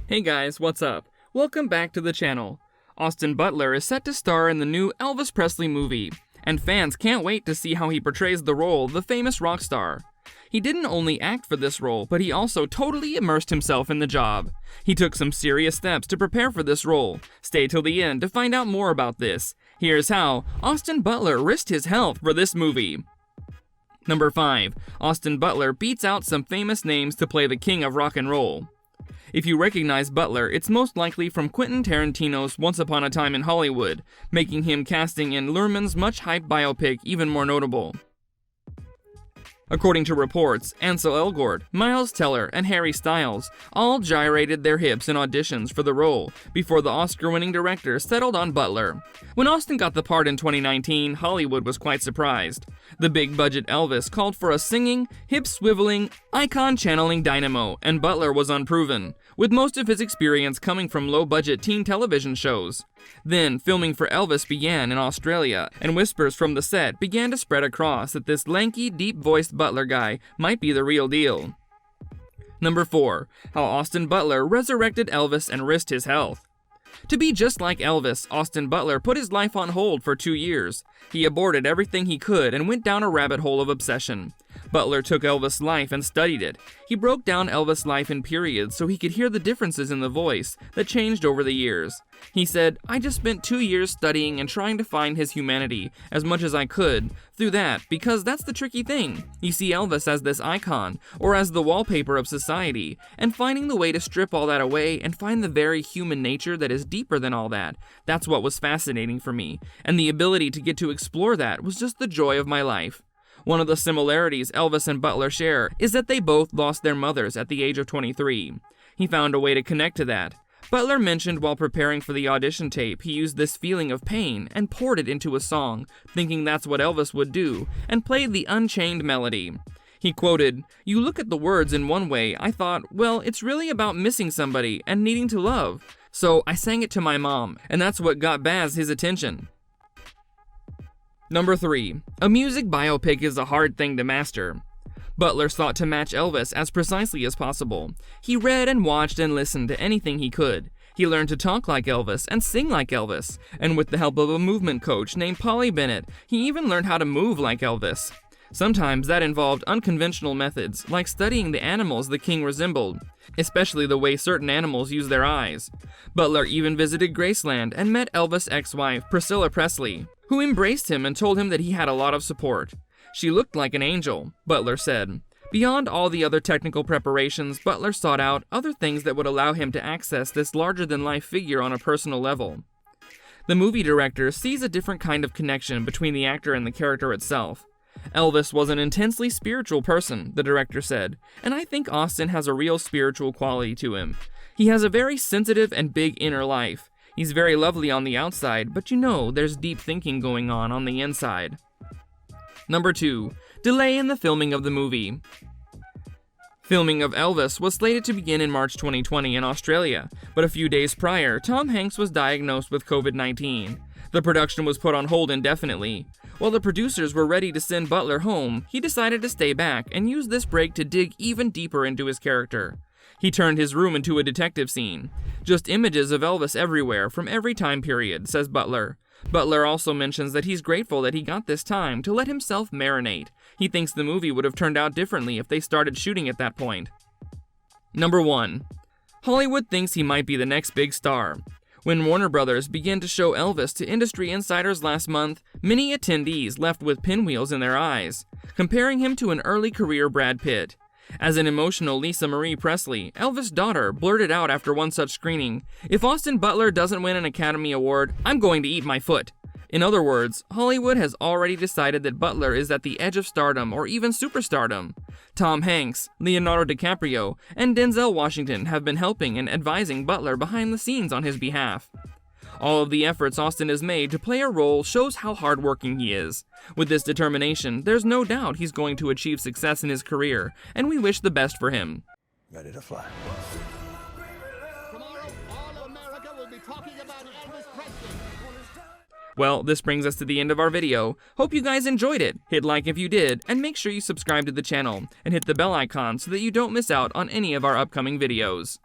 Hey guys, what's up? Welcome back to the channel. Austin Butler is set to star in the new Elvis Presley movie, and fans can't wait to see how he portrays the role of the famous rock star. He didn't only act for this role, but he also totally immersed himself in the job. He took some serious steps to prepare for this role. Stay till the end to find out more about this. Here's how Austin Butler risked his health for this movie. Number 5. Austin Butler beats out some famous names to play the king of rock and roll. If you recognize Butler, it's most likely from Quentin Tarantino's Once Upon a Time in Hollywood, making him casting in Luhrmann's much-hyped biopic even more notable. According to reports, Ansel Elgort, Miles Teller, and Harry Styles all gyrated their hips in auditions for the role before the Oscar-winning director settled on Butler. When Austin got the part in 2019, Hollywood was quite surprised. The big-budget Elvis called for a singing, hip-swiveling, icon-channeling dynamo, and Butler was unproven, with most of his experience coming from low-budget teen television shows. Then, filming for Elvis began in Australia, and whispers from the set began to spread across that this lanky, deep-voiced Butler guy might be the real deal. Number 4. How Austin Butler resurrected Elvis and risked his health. To be just like Elvis, Austin Butler put his life on hold for 2 years. He aborted everything he could and went down a rabbit hole of obsession. Butler took Elvis' life and studied it. He broke down Elvis' life in periods so he could hear the differences in the voice that changed over the years. He said, "I just spent 2 years studying and trying to find his humanity as much as I could through that, because that's the tricky thing. You see Elvis as this icon, or as the wallpaper of society, and finding the way to strip all that away and find the very human nature that is deeper than all that. That's what was fascinating for me, and the ability to get to explore that was just the joy of my life." One of the similarities Elvis and Butler share is that they both lost their mothers at the age of 23. He found a way to connect to that. Butler mentioned while preparing for the audition tape he used this feeling of pain and poured it into a song, thinking that's what Elvis would do, and played the Unchained melody. He quoted, "You look at the words in one way, I thought, well, it's really about missing somebody and needing to love. So I sang it to my mom, and that's what got Baz his attention." Number 3. A music biopic is a hard thing to master. Butler sought to match Elvis as precisely as possible. He read and watched and listened to anything he could. He learned to talk like Elvis and sing like Elvis, and with the help of a movement coach named Polly Bennett, he even learned how to move like Elvis. Sometimes that involved unconventional methods, like studying the animals the king resembled, especially the way certain animals use their eyes. Butler even visited Graceland and met Elvis' ex-wife, Priscilla Presley, who embraced him and told him that he had a lot of support. "She looked like an angel," Butler said. Beyond all the other technical preparations, Butler sought out other things that would allow him to access this larger-than-life figure on a personal level. The movie director sees a different kind of connection between the actor and the character itself. "Elvis was an intensely spiritual person," the director said, "and I think Austin has a real spiritual quality to him. He has a very sensitive and big inner life. He's very lovely on the outside, but you know there's deep thinking going on the inside." Number 2. Delay in the filming of the movie. Filming of Elvis was slated to begin in March 2020 in Australia, but a few days prior, Tom Hanks was diagnosed with COVID-19. The production was put on hold indefinitely. While the producers were ready to send Butler home, he decided to stay back and use this break to dig even deeper into his character. He turned his room into a detective scene. "Just images of Elvis everywhere from every time period," says Butler. Butler also mentions that he's grateful that he got this time to let himself marinate. He thinks the movie would have turned out differently if they started shooting at that point. Number 1. Hollywood thinks he might be the next big star. When Warner Brothers began to show Elvis to industry insiders last month, many attendees left with pinwheels in their eyes, comparing him to an early career Brad Pitt. As an emotional Lisa Marie Presley, Elvis' daughter, blurted out after one such screening, "If Austin Butler doesn't win an Academy Award, I'm going to eat my foot." In other words, Hollywood has already decided that Butler is at the edge of stardom or even superstardom. Tom Hanks, Leonardo DiCaprio, and Denzel Washington have been helping and advising Butler behind the scenes on his behalf. All of the efforts Austin has made to play a role shows how hardworking he is. With this determination, there's no doubt he's going to achieve success in his career, and we wish the best for him. Ready to fly. Tomorrow, all of America will be talking about Elvis Presley. Well, this brings us to the end of our video. Hope you guys enjoyed it. Hit like if you did, and make sure you subscribe to the channel, and hit the bell icon so that you don't miss out on any of our upcoming videos.